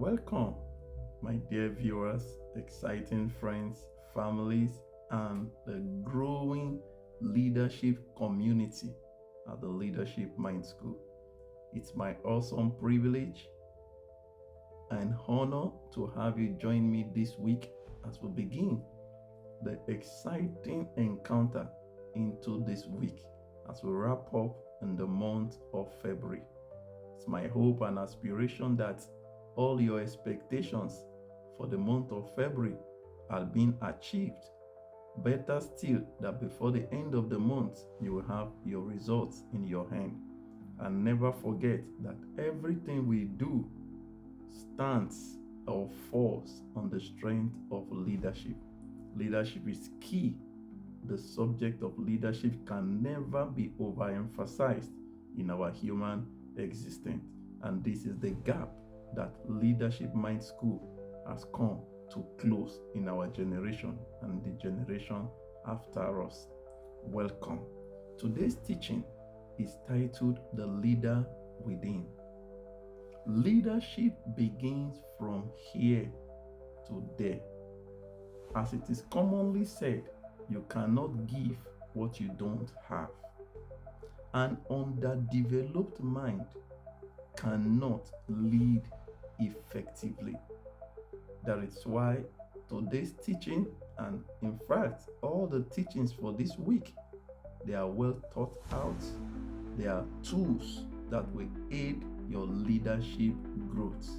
Welcome, my dear viewers, exciting friends, families, and the growing leadership community at the Leadership Mind School. It's my awesome privilege and honor to have you join me this week as we begin the exciting encounter into this week as we wrap up in the month of February. It's my hope and aspiration that all your expectations for the month of February are being achieved. Better still, that before the end of the month, you will have your results in your hand. And never forget that everything we do stands or falls on the strength of leadership. Leadership is key. The subject of leadership can never be overemphasized in our human existence. And this is the gap that Leadership Mind School has come to close in our generation and the generation after us. Welcome. Today's teaching is titled The Leader Within. Leadership begins from here to there. As it is commonly said, you cannot give what you don't have. An underdeveloped mind cannot lead effectively. That is why today's teaching, and in fact, all the teachings for this week, they are well thought out. They are tools that will aid your leadership growth.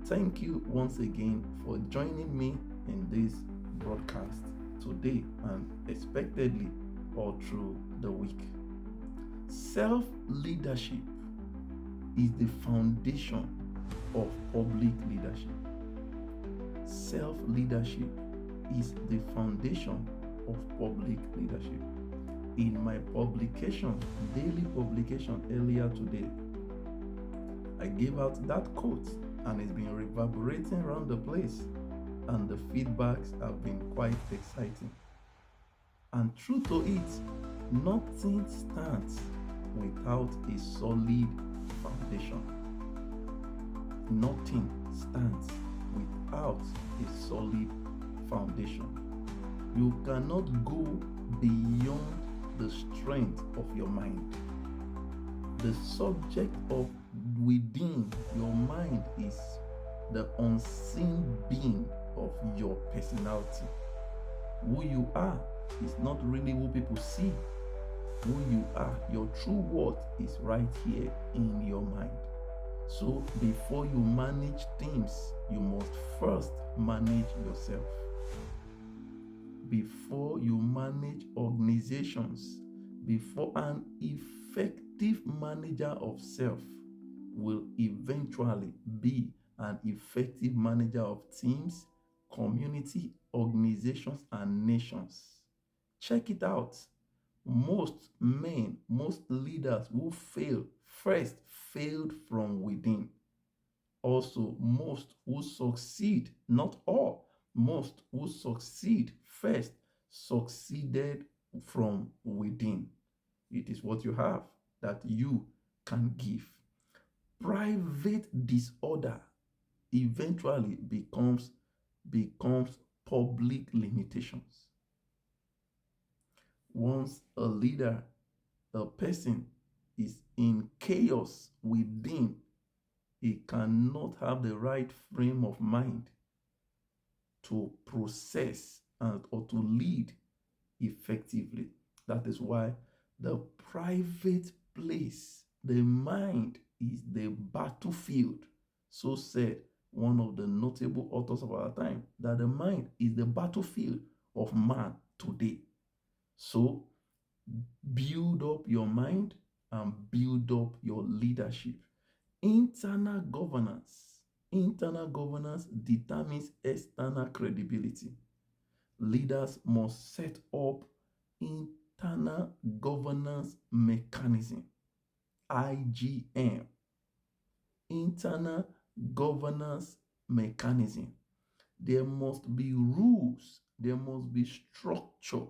Thank you once again for joining me in this broadcast today and expectedly all through the week. Self-leadership is the foundation of public leadership. Self-leadership is the foundation of public leadership. In my publication, daily publication earlier today, I gave out that quote and it's been reverberating around the place, and the feedbacks have been quite exciting. And true to it, nothing stands without a solid foundation. Nothing stands without a solid foundation. You cannot go beyond the strength of your mind. The subject of within your mind is the unseen being of your personality. Who you are is not really who people see. Who you are, your true worth is right here in your mind. So before you manage things, you must first manage yourself. Before you manage organizations, before an effective manager of self will eventually be an effective manager of teams, community, organizations, and nations. Check it out. Most men, most leaders who fail first failed from within. Also, most who succeed, not all, most who succeed first succeeded from within. It is what you have that you can give. Private disorder eventually becomes public limitations. Once a leader, a person is in chaos within, he cannot have the right frame of mind to process or to lead effectively. That is why the private place, the mind, is the battlefield. So said one of the notable authors of our time, that the mind is the battlefield of man today. So build up your mind and build up your leadership. Internal governance determines external credibility. Leaders must set up internal governance mechanism, IGM. Internal governance mechanism. There must be rules, there must be structure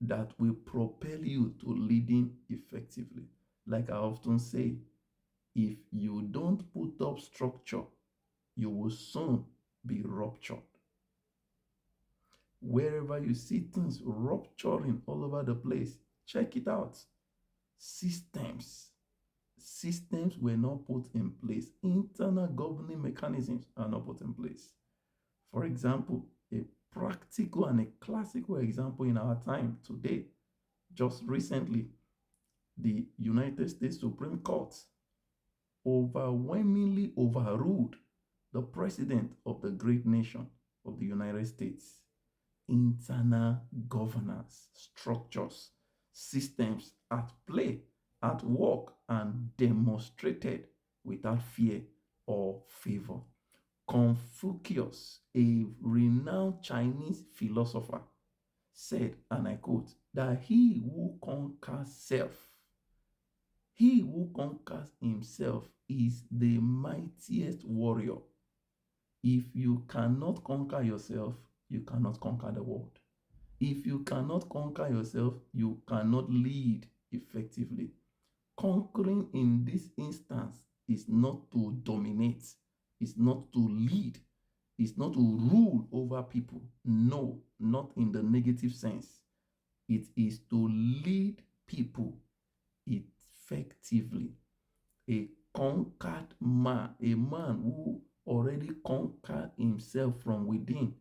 that will propel you to leading effectively. Like I often say, if you don't put up structure, you will soon be ruptured. Wherever you see things rupturing all over the place, check it out. Systems. Systems were not put in place. Internal governing mechanisms are not put in place. For example, a practical and a classical example in our time today, just recently, the United States Supreme Court overwhelmingly overruled the president of the great nation of the United States. Internal governance, structures, systems at play, at work, and demonstrated without fear or favor. Confucius, a renowned Chinese philosopher, said, and I quote, that he who conquers himself is the mightiest warrior. If you cannot conquer yourself, you cannot conquer the world. If you cannot conquer yourself, you cannot lead effectively. Conquering in this instance is not to dominate, is not to lead, is not to rule over people. No, not in the negative sense. It is to lead people effectively. A conquered man, a man who already conquered himself from within,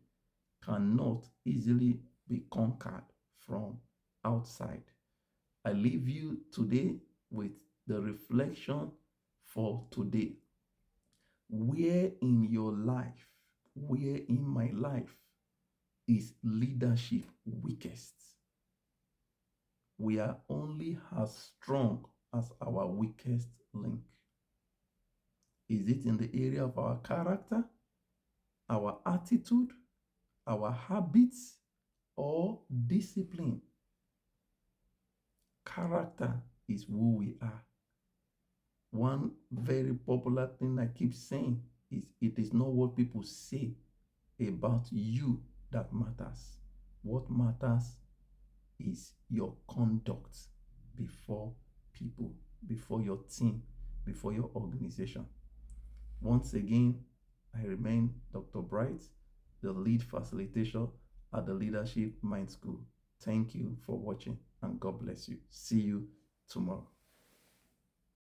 cannot easily be conquered from outside. I leave you today with the reflection for today. Where in your life, where in my life is leadership weakest? We are only as strong as our weakest link. Is it in the area of our character, our attitude, our habits, or discipline? Character is who we are. One very popular thing I keep saying is it is not what people say about you that matters. What matters is your conduct before people, before your team, before your organization. Once again, I remain Dr. Bright, the lead facilitator at the Leadership Mind School. Thank you for watching and God bless you. See you tomorrow.